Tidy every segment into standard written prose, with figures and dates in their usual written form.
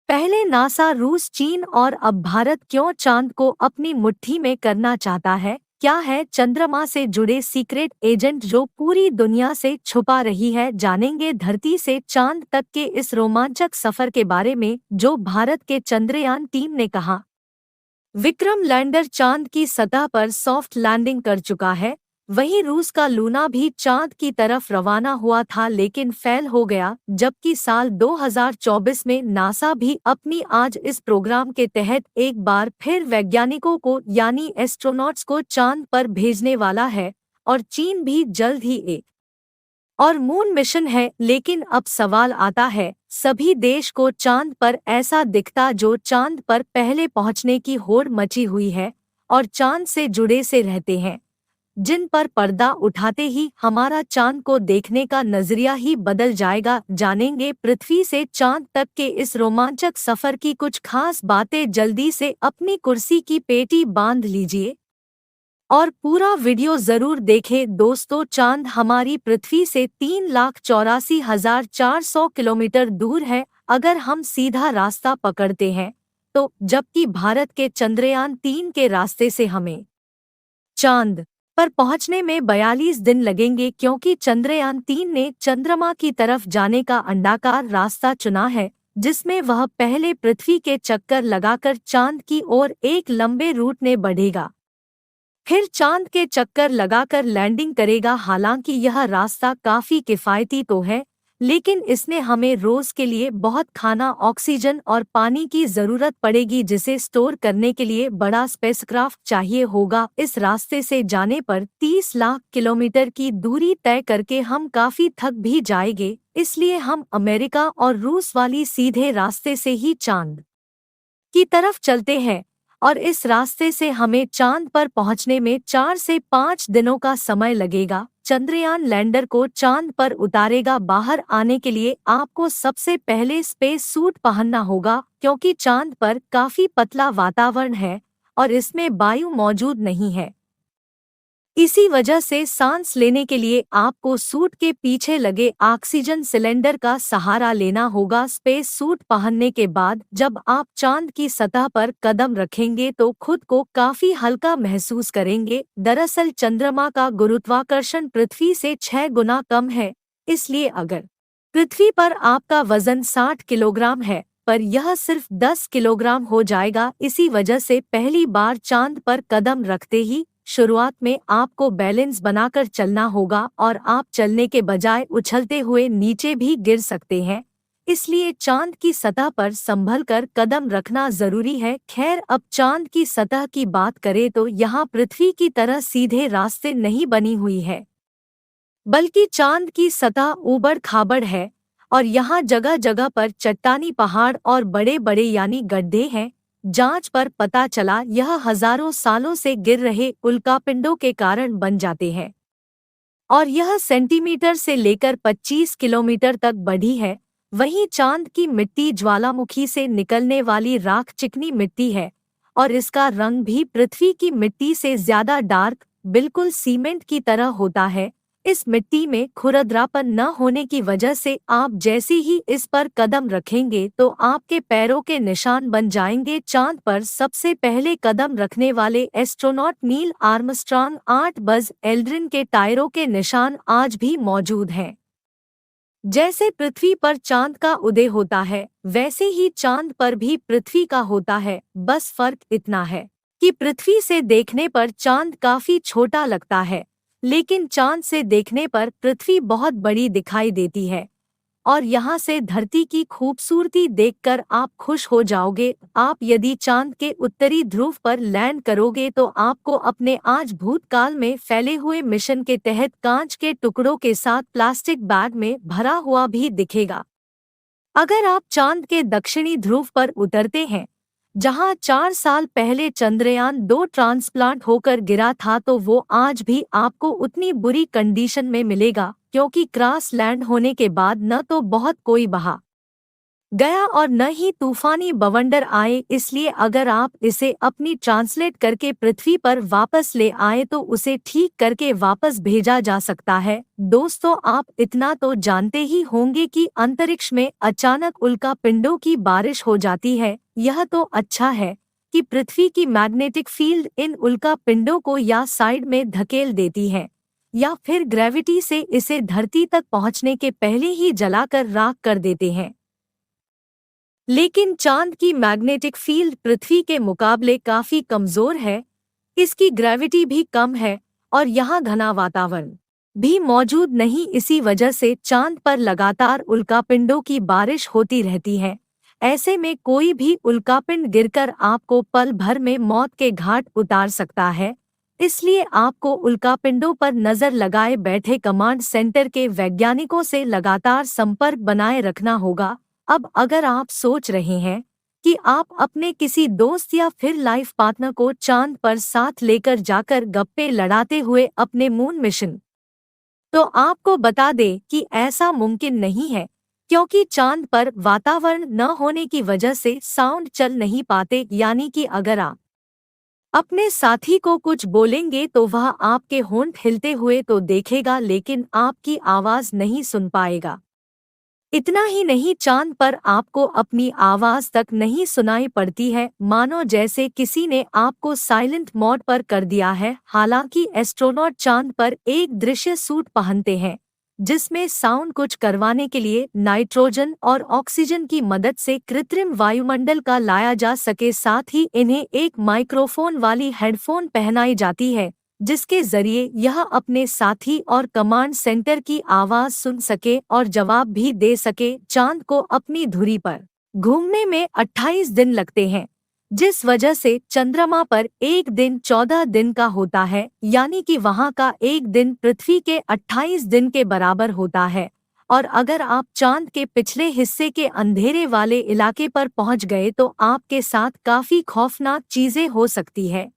पहले नासा, रूस, चीन और अब भारत क्यों चांद को अपनी मुट्ठी में करना चाहता है? क्या है चंद्रमा से जुड़े सीक्रेट एजेंट जो पूरी दुनिया से छुपा रही है? जानेंगे धरती से चांद तक के इस रोमांचक सफर के बारे में जो भारत के चंद्रयान-3 ने कहा। विक्रम लैंडर चांद की सतह पर सॉफ्ट लैंडिंग कर चुका है। वहीं रूस का लूना भी चांद की तरफ रवाना हुआ था लेकिन फेल हो गया, जबकि साल 2024 में नासा भी अपनी आज इस प्रोग्राम के तहत एक बार फिर वैज्ञानिकों को यानी एस्ट्रोनॉट्स को चांद पर भेजने वाला है और चीन भी जल्द ही एक और मून मिशन है। लेकिन अब सवाल आता है, सभी देश को चांद पर ऐसा दिखता जो चांद पर पहले पहुंचने की होड़ मची हुई है और चांद से जुड़े से रहते हैं, जिन पर पर्दा उठाते ही हमारा चांद को देखने का नजरिया ही बदल जाएगा। जानेंगे पृथ्वी से चांद तक के इस रोमांचक सफर की कुछ खास बातें। जल्दी से अपनी कुर्सी की पेटी बांध लीजिए और पूरा वीडियो जरूर देखें दोस्तों। चांद हमारी पृथ्वी से 3,84,400 किलोमीटर दूर है अगर हम सीधा रास्ता पकड़ते हैं तो, जबकि भारत के चंद्रयान-3 के रास्ते से हमें चांद पर पहुंचने में 42 दिन लगेंगे, क्योंकि चंद्रयान-3 ने चंद्रमा की तरफ जाने का अंडाकार रास्ता चुना है, जिसमें वह पहले पृथ्वी के चक्कर लगाकर चांद की ओर एक लंबे रूट में बढ़ेगा, फिर चांद के चक्कर लगाकर लैंडिंग करेगा। हालांकि यह रास्ता काफी किफायती तो है, लेकिन इसमें हमें रोज के लिए बहुत खाना, ऑक्सीजन और पानी की जरूरत पड़ेगी, जिसे स्टोर करने के लिए बड़ा स्पेसक्राफ्ट चाहिए होगा। इस रास्ते से जाने पर 30 लाख किलोमीटर की दूरी तय करके हम काफी थक भी जाएंगे, इसलिए हम अमेरिका और रूस वाली सीधे रास्ते से ही चांद की तरफ चलते हैं और इस रास्ते से हमें चांद पर पहुंचने में 4 से 5 दिनों का समय लगेगा। चंद्रयान लैंडर को चांद पर उतारेगा। बाहर आने के लिए आपको सबसे पहले स्पेस सूट पहनना होगा, क्योंकि चांद पर काफी पतला वातावरण है और इसमें वायु मौजूद नहीं है। इसी वजह से सांस लेने के लिए आपको सूट के पीछे लगे ऑक्सीजन सिलेंडर का सहारा लेना होगा। स्पेस सूट पहनने के बाद जब आप चांद की सतह पर कदम रखेंगे तो खुद को काफी हल्का महसूस करेंगे। दरअसल चंद्रमा का गुरुत्वाकर्षण पृथ्वी से 6 गुना कम है, इसलिए अगर पृथ्वी पर आपका वजन 60 किलोग्राम है, पर यह सिर्फ 10 किलोग्राम हो जाएगा। इसी वजह से पहली बार चांद पर कदम रखते ही शुरुआत में आपको बैलेंस बनाकर चलना होगा और आप चलने के बजाय उछलते हुए नीचे भी गिर सकते हैं, इसलिए चांद की सतह पर संभल कर कदम रखना जरूरी है। खैर, अब चांद की सतह की बात करें तो यहाँ पृथ्वी की तरह सीधे रास्ते नहीं बनी हुई है, बल्कि चांद की सतह ऊबड़ खाबड़ है और यहाँ जगह जगह पर चट्टानी पहाड़ और बड़े बड़े यानी गड्ढे हैं। जांच पर पता चला यह हजारों सालों से गिर रहे उल्कापिंडों के कारण बन जाते हैं और यह सेंटीमीटर से लेकर 25 किलोमीटर तक बढ़ी है। वहीं चांद की मिट्टी ज्वालामुखी से निकलने वाली राख चिकनी मिट्टी है और इसका रंग भी पृथ्वी की मिट्टी से ज्यादा डार्क, बिल्कुल सीमेंट की तरह होता है। इस मिट्टी में खुरदरापन न होने की वजह से आप जैसे ही इस पर कदम रखेंगे तो आपके पैरों के निशान बन जाएंगे। चांद पर सबसे पहले कदम रखने वाले astronaut Neil Armstrong 8 Buzz Aldrin के टायरों के निशान आज भी मौजूद हैं। जैसे पृथ्वी पर चांद का उदय होता है, वैसे ही चांद पर भी पृथ्वी का होता है। बस फर्क इतना है कि पृथ्वी से देखने पर चांद काफी छोटा लगता है, लेकिन चांद से देखने पर पृथ्वी बहुत बड़ी दिखाई देती है और यहाँ से धरती की खूबसूरती देखकर आप खुश हो जाओगे। आप यदि चांद के उत्तरी ध्रुव पर लैंड करोगे तो आपको अपने आज भूतकाल में फैले हुए मिशन के तहत कांच के टुकड़ों के साथ प्लास्टिक बैग में भरा हुआ भी दिखेगा। अगर आप चांद के दक्षिणी ध्रुव पर उतरते हैं, जहां 4 साल पहले चंद्रयान-2 ट्रांसप्लांट होकर गिरा था, तो वो आज भी आपको उतनी बुरी कंडीशन में मिलेगा, क्योंकि क्रॉस लैंड होने के बाद न तो बहुत कोई बहा गया और न ही तूफानी बवंडर आए, इसलिए अगर आप इसे अपनी ट्रांसलेट करके पृथ्वी पर वापस ले आए तो उसे ठीक करके वापस भेजा जा सकता है। दोस्तों, आप इतना तो जानते ही होंगे कि अंतरिक्ष में अचानक उल्कापिंडों की बारिश हो जाती है। यह तो अच्छा है कि पृथ्वी की मैग्नेटिक फील्ड इन उल्कापिंडों को या साइड में धकेल देती है या फिर ग्रेविटी से इसे धरती तक पहुंचने के पहले ही जलाकर राख कर देते हैं। लेकिन चांद की मैग्नेटिक फील्ड पृथ्वी के मुकाबले काफी कमजोर है, इसकी ग्रेविटी भी कम है और यहाँ घना वातावरण भी मौजूद नहीं। इसी वजह से चांद पर लगातार उल्कापिंडों की बारिश होती रहती है। ऐसे में कोई भी उल्कापिंड गिरकर आपको पल भर में मौत के घाट उतार सकता है। इसलिए आपको उल्कापिंडों पर नजर लगाए बैठे कमांड सेंटर के वैज्ञानिकों से लगातार संपर्क बनाए रखना होगा। अब अगर आप सोच रहे हैं कि आप अपने किसी दोस्त या फिर लाइफ पार्टनर को चांद पर साथ लेकर जाकर गप्पे लड़ाते हुए अपने मून मिशन, तो आपको बता दें कि ऐसा मुमकिन नहीं है, क्योंकि चांद पर वातावरण न होने की वजह से साउंड चल नहीं पाते। यानी कि अगर आप अपने साथी को कुछ बोलेंगे तो वह आपके होंठ हिलते हुए तो देखेगा, लेकिन आपकी आवाज नहीं सुन पाएगा। इतना ही नहीं, चांद पर आपको अपनी आवाज तक नहीं सुनाई पड़ती है, मानो जैसे किसी ने आपको साइलेंट मोड पर कर दिया है। हालांकि एस्ट्रोनॉट चांद पर एक दृश्य सूट पहनते हैं जिसमें साउंड कुछ करवाने के लिए नाइट्रोजन और ऑक्सीजन की मदद से कृत्रिम वायुमंडल का लाया जा सके। साथ ही इन्हें एक माइक्रोफोन वाली हेडफोन पहनाई जाती है जिसके जरिए यह अपने साथी और कमांड सेंटर की आवाज सुन सके और जवाब भी दे सके। चांद को अपनी धुरी पर घूमने में 28 दिन लगते हैं, जिस वजह से चंद्रमा पर एक दिन 14 दिन का होता है, यानी कि वहां का एक दिन पृथ्वी के 28 दिन के बराबर होता है। और अगर आप चांद के पिछले हिस्से के अंधेरे वाले इलाके पर पहुंच गए तो आपके साथ काफी खौफनाक चीजें हो सकती है।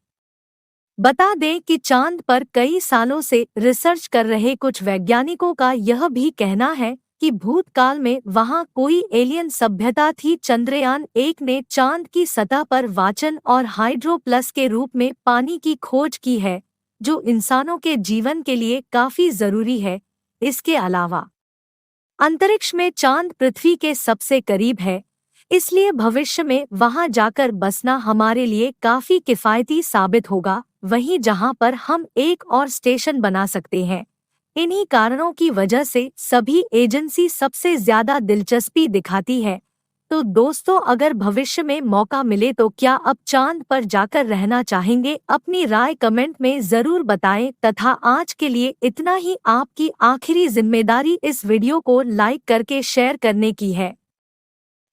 बता दें कि चांद पर कई सालों से रिसर्च कर रहे कुछ वैज्ञानिकों का यह भी कहना है कि भूतकाल में वहां कोई एलियन सभ्यता थी। चंद्रयान-1 ने चांद की सतह पर वाचन और हाइड्रोप्लस के रूप में पानी की खोज की है, जो इंसानों के जीवन के लिए काफी जरूरी है। इसके अलावा अंतरिक्ष में चांद पृथ्वी के सबसे करीब है, इसलिए भविष्य में वहां जाकर बसना हमारे लिए काफी किफायती साबित होगा। वहीं जहां पर हम एक और स्टेशन बना सकते हैं। इन्हीं कारणों की वजह से सभी एजेंसी सबसे ज्यादा दिलचस्पी दिखाती है। तो दोस्तों, अगर भविष्य में मौका मिले तो क्या अब चांद पर जाकर रहना चाहेंगे? अपनी राय कमेंट में जरूर बताएं। तथा आज के लिए इतना ही। आपकी आखिरी जिम्मेदारी इस वीडियो को लाइक करके शेयर करने की है।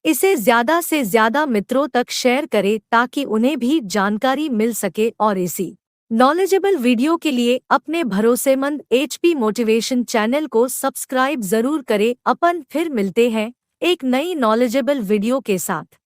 इसे ज्यादा से ज्यादा मित्रों तक शेयर करें ताकि उन्हें भी जानकारी मिल सके। और इसी नॉलेजेबल वीडियो के लिए अपने भरोसेमंद HP मोटिवेशन चैनल को सब्सक्राइब जरूर करें। अपन फिर मिलते हैं एक नई नॉलेजेबल वीडियो के साथ।